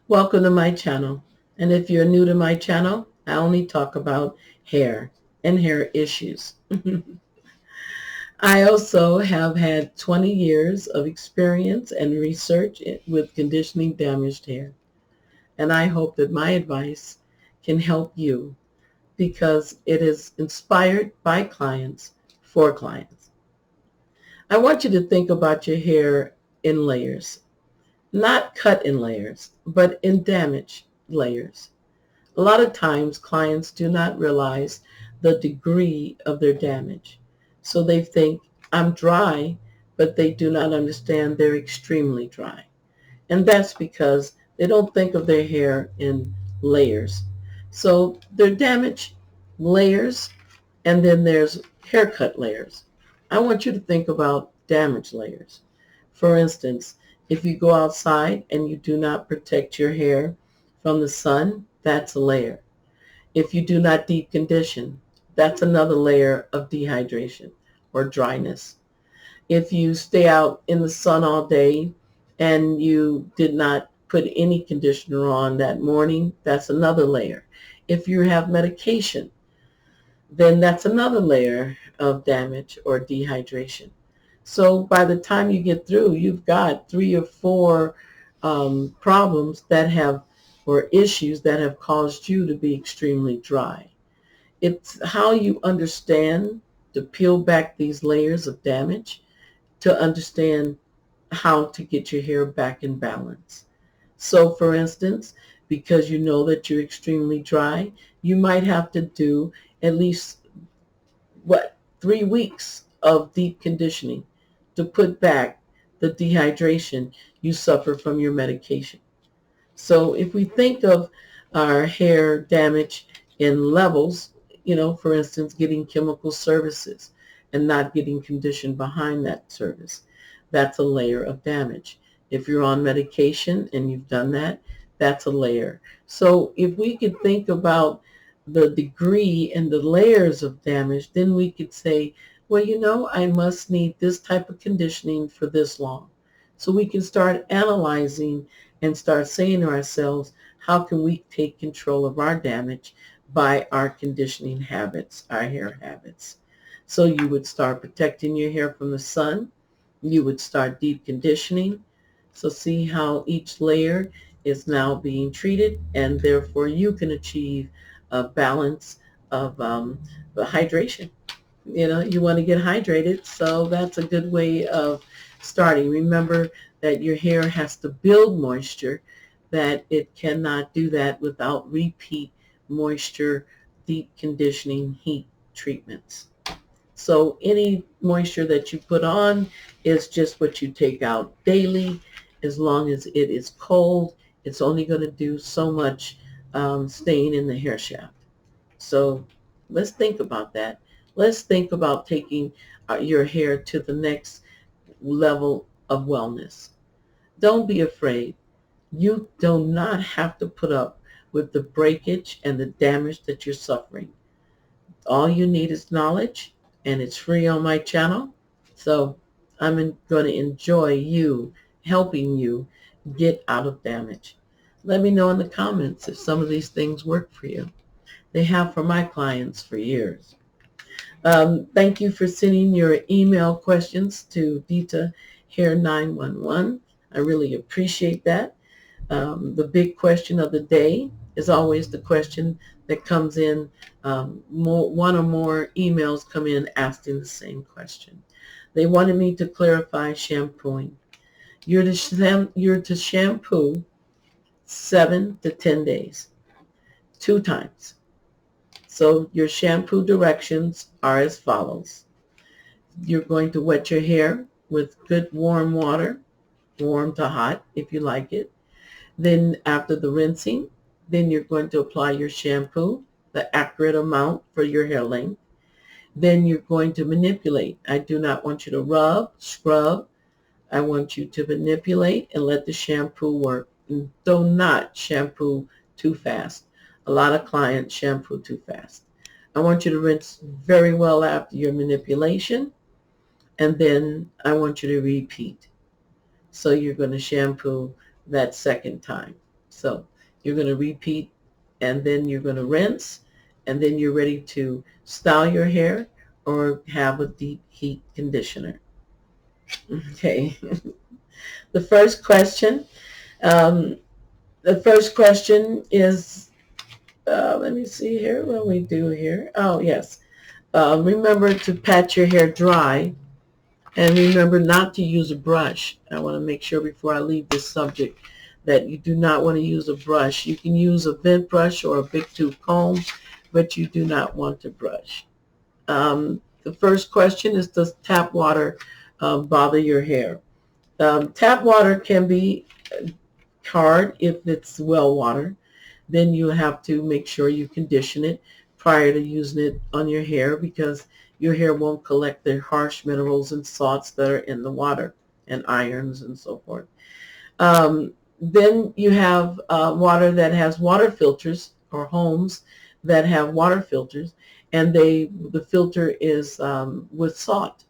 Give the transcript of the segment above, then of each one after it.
Welcome to my channel. And if you're new to my channel, I only talk about hair and hair issues. I also have had 20 years of experience and research with conditioning damaged hair. And I hope that my advice can help you because it is inspired by clients for clients. I want you to think about your hair in layers, not cut in layers, but in damaged layers. A lot of times clients do not realize the degree of their damage. So they think, I'm dry, but they do not understand they're extremely dry. And that's because they don't think of their hair in layers. So they're damaged layers, and then there's haircut layers. I want you to think about damage layers. For instance, if you go outside and you do not protect your hair from the sun, that's a layer. If you do not deep condition, that's another layer of dehydration or dryness. If you stay out in the sun all day and you did not put any conditioner on that morning, that's another layer. If you have medication, then that's another layer of damage or dehydration. So by the time you get through, you've got three or four problems that have, or issues that have caused you to be extremely dry. It's how you understand to peel back these layers of damage to understand how to get your hair back in balance. So for instance, because you know that you're extremely dry, you might have to do at least 3 weeks of deep conditioning to put back the dehydration you suffer from your medication. So if we think of our hair damage in levels, for instance, getting chemical services and not getting conditioned behind that service, that's a layer of damage. If you're on medication and you've done that, that's a layer. So if we could think about the degree and the layers of damage, then we could say, well, I must need this type of conditioning for this long. So we can start analyzing and start saying to ourselves, how can we take control of our damage by our conditioning habits, our hair habits? So you would start protecting your hair from the sun. You would start deep conditioning. So see how each layer is now being treated, and therefore you can achieve a balance of the hydration. You want to get hydrated, so that's a good way of starting. Remember that your hair has to build moisture, that it cannot do that without repeat moisture, deep conditioning, heat treatments. So any moisture that you put on is just what you take out daily. As long as it is cold, it's only going to do so much staying in the hair shaft. So let's think about that. Let's think about taking your hair to the next level of wellness. Don't be afraid. You do not have to put up with the breakage and the damage that you're suffering. All you need is knowledge, and it's free on my channel. So I'm going to enjoy you helping you get out of damage. Let me know in the comments if some of these things work for you. They have for my clients for years. Thank you for sending your email questions to Dita Hair 911. I really appreciate that. The big question of the day is always the question that comes in. One or more emails come in asking the same question. They wanted me to clarify shampooing. You're to shampoo 7 to 10 days, 2 times. So your shampoo directions are as follows. You're going to wet your hair with good warm water, warm to hot if you like it. Then after the rinsing, then you're going to apply your shampoo, the accurate amount for your hair length. Then you're going to manipulate. I do not want you to rub, scrub. I want you to manipulate and let the shampoo work. And do not shampoo too fast. A lot of clients shampoo too fast. I want you to rinse very well after your manipulation, and then I want you to repeat. So you're going to shampoo that second time. So you're going to repeat, and then you're going to rinse, and then you're ready to style your hair or have a deep heat conditioner. Okay. The first question, um, the first question is, let me see here, what do we do here? Oh, yes. Remember to pat your hair dry, and remember not to use a brush. I want to make sure before I leave this subject that you do not want to use a brush. You can use a vent brush or a big tooth comb, but you do not want to brush. The first question is, does tap water bother your hair? Tap water can be hard if it's well water. Then you have to make sure you condition it prior to using it on your hair, because your hair won't collect the harsh minerals and salts that are in the water, and irons and so forth. Then you have water that has water filters, or homes that have water filters, and the filter is with salt.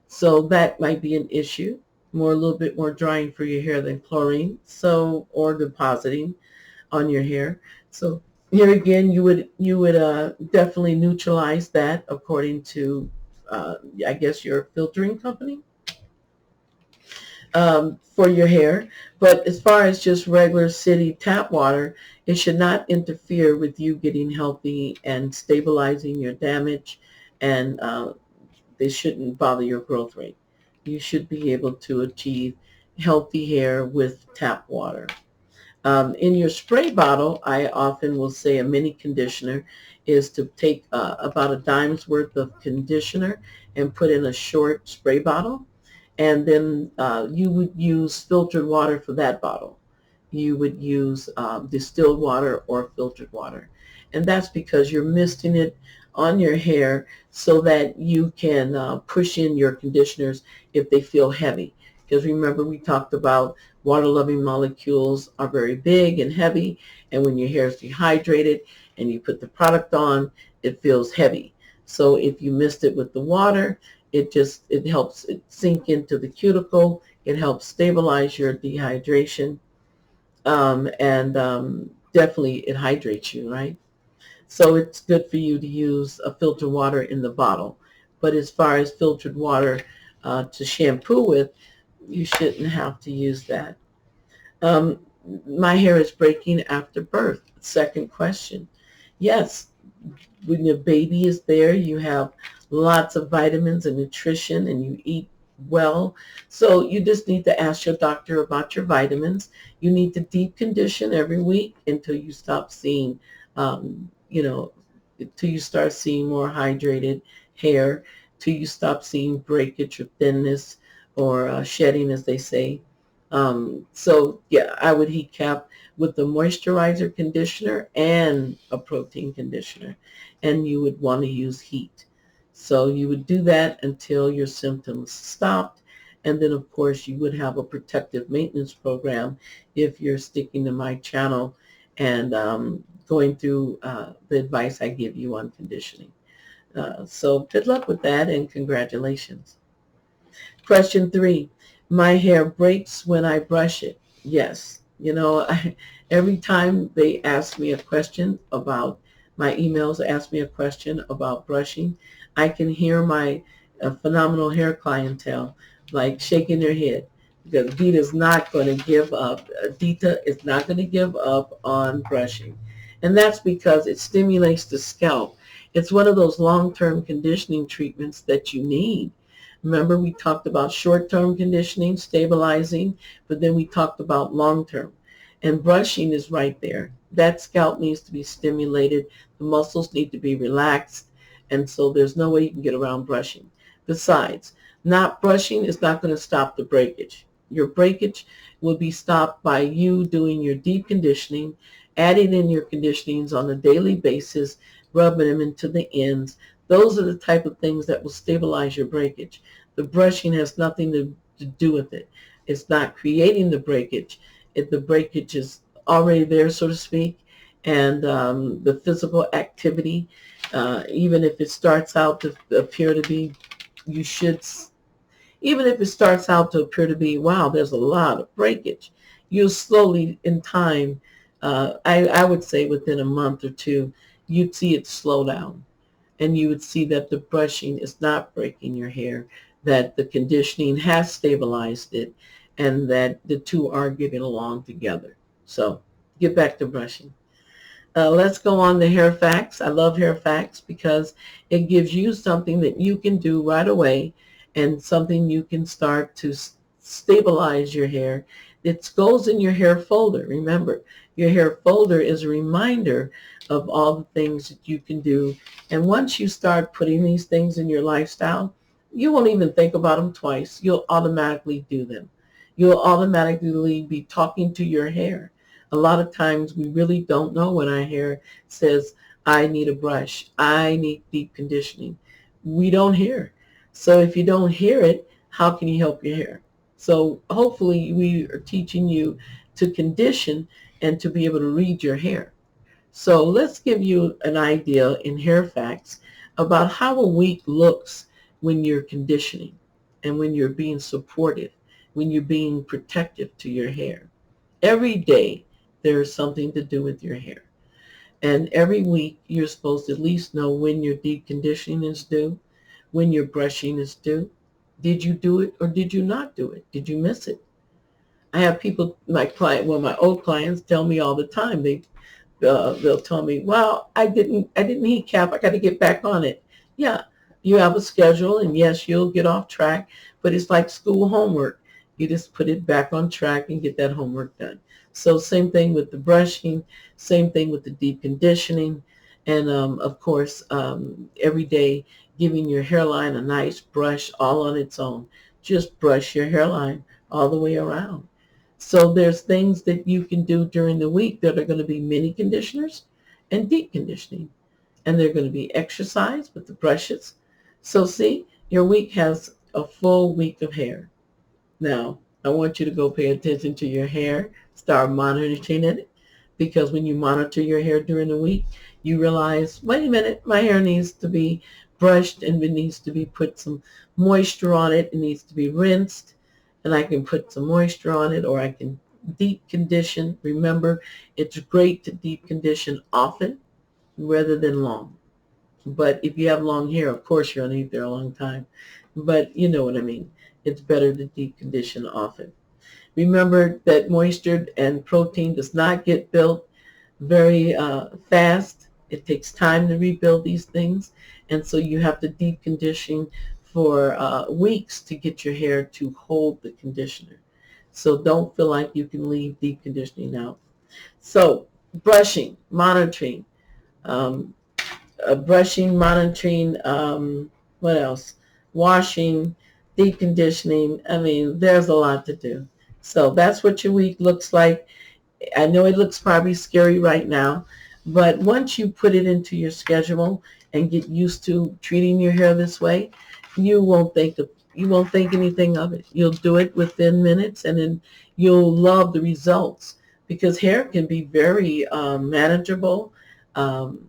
So that might be an issue, a little bit more drying for your hair than chlorine, so, or depositing on your hair. So here again, you would definitely neutralize that according to, I guess, your filtering company, for your hair. But as far as just regular city tap water, it should not interfere with you getting healthy and stabilizing your damage, and they shouldn't bother your growth rate. You should be able to achieve healthy hair with tap water. In your spray bottle, I often will say a mini conditioner is to take about a dime's worth of conditioner and put in a short spray bottle, and then you would use filtered water for that bottle. You would use distilled water or filtered water, and that's because you're misting it on your hair so that you can push in your conditioners if they feel heavy. Because remember, we talked about water-loving molecules are very big and heavy, and when your hair is dehydrated and you put the product on, it feels heavy. So if you mist it with the water, it helps it sink into the cuticle. It helps stabilize your dehydration, and definitely it hydrates you, right? So it's good for you to use a filtered water in the bottle. But as far as filtered water to shampoo with, you shouldn't have to use that. Um, my hair is breaking after birth. Second question. Yes, when your baby is there, you have lots of vitamins and nutrition, and you eat well. So you just need to ask your doctor about your vitamins. You need to deep condition every week until you stop seeing, you know, until you start seeing more hydrated hair, till you stop seeing breakage or thinness, or shedding, as they say. So yeah, I would heat cap with the moisturizer conditioner and a protein conditioner, and you would want to use heat. So you would do that until your symptoms stopped, and then of course you would have a protective maintenance program if you're sticking to my channel and going through the advice I give you on conditioning. So good luck with that, and congratulations. Question 3. My hair breaks when I brush it. Yes. Every time they ask me a question about, my emails ask me a question about brushing, I can hear my phenomenal hair clientele like shaking their head, because Dita is not going to give up. Dita is not going to give up on brushing. And that's because it stimulates the scalp. It's one of those long-term conditioning treatments that you need. Remember, we talked about short-term conditioning, stabilizing, but then we talked about long-term. And brushing is right there. That scalp needs to be stimulated. The muscles need to be relaxed. And so there's no way you can get around brushing. Besides, not brushing is not going to stop the breakage. Your breakage will be stopped by you doing your deep conditioning, adding in your conditionings on a daily basis, rubbing them into the ends. Those are the type of things that will stabilize your breakage. The brushing has nothing to do with it. It's not creating the breakage. The breakage is already there, so to speak, and the physical activity, even if it starts out to appear to be, you should, even if it starts out to appear to be, wow, there's a lot of breakage, you'll slowly in time I would say within a month or two, you'd see it slow down. And you would see that the brushing is not breaking your hair, that the conditioning has stabilized it, and that the two are getting along together. So get back to brushing. Let's go on to hair facts. I love hair facts because it gives you something that you can do right away and something you can start to stabilize your hair. It goes in your hair folder. Remember, your hair folder is a reminder of all the things that you can do. And once you start putting these things in your lifestyle, you won't even think about them twice. You'll automatically do them. You'll automatically be talking to your hair. A lot of times we really don't know when our hair says, I need a brush, I need deep conditioning. We don't hear. So if you don't hear it, how can you help your hair? So hopefully we are teaching you to condition and to be able to read your hair. So let's give you an idea in hair facts about how a week looks when you're conditioning and when you're being supportive, when you're being protective to your hair. Every day there's something to do with your hair. And every week you're supposed to at least know when your deep conditioning is due, when your brushing is due. Did you do it or did you not do it? Did you miss it? I have people, my old clients tell me all the time. They'll tell me, "Well, I didn't heat cap. I got to get back on it." Yeah, you have a schedule, and yes, you'll get off track, but it's like school homework. You just put it back on track and get that homework done. So same thing with the brushing, same thing with the deep conditioning, and of course, every day giving your hairline a nice brush all on its own. Just brush your hairline all the way around. So there's things that you can do during the week that are going to be mini conditioners and deep conditioning. And they're going to be exercise with the brushes. So see, your week has a full week of hair. Now, I want you to go pay attention to your hair, start monitoring it, because when you monitor your hair during the week, you realize, wait a minute, my hair needs to be brushed and it needs to be put some moisture on it. It needs to be rinsed, and I can put some moisture on it, or I can deep condition. Remember, it's great to deep condition often rather than long. But if you have long hair, of course you're going to need there a long time. But you know what I mean. It's better to deep condition often. Remember that moisture and protein does not get built very fast. It takes time to rebuild these things. And so you have to deep condition for weeks to get your hair to hold the conditioner. So don't feel like you can leave deep conditioning out. So brushing, monitoring, um, monitoring, what else? Washing, deep conditioning. I mean, there's a lot to do. So that's what your week looks like. I know it looks probably scary right now, but once you put it into your schedule and get used to treating your hair this way, you won't think anything of it. You'll do it within minutes, and then you'll love the results because hair can be very manageable, um,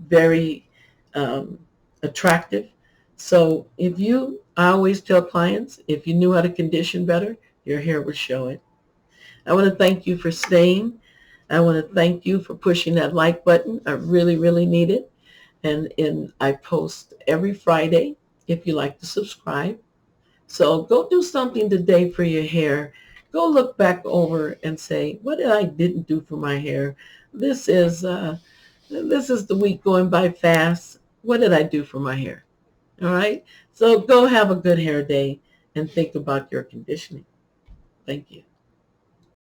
very um, attractive. So I always tell clients, if you knew how to condition better, your hair would show it. I want to thank you for staying. I want to thank you for pushing that like button. I really, really need it. And I post every Friday if you like to subscribe. So go do something today for your hair. Go look back over and say, what did I didn't do for my hair? This is the week going by fast. What did I do for my hair? All right. So go have a good hair day and think about your conditioning. Thank you.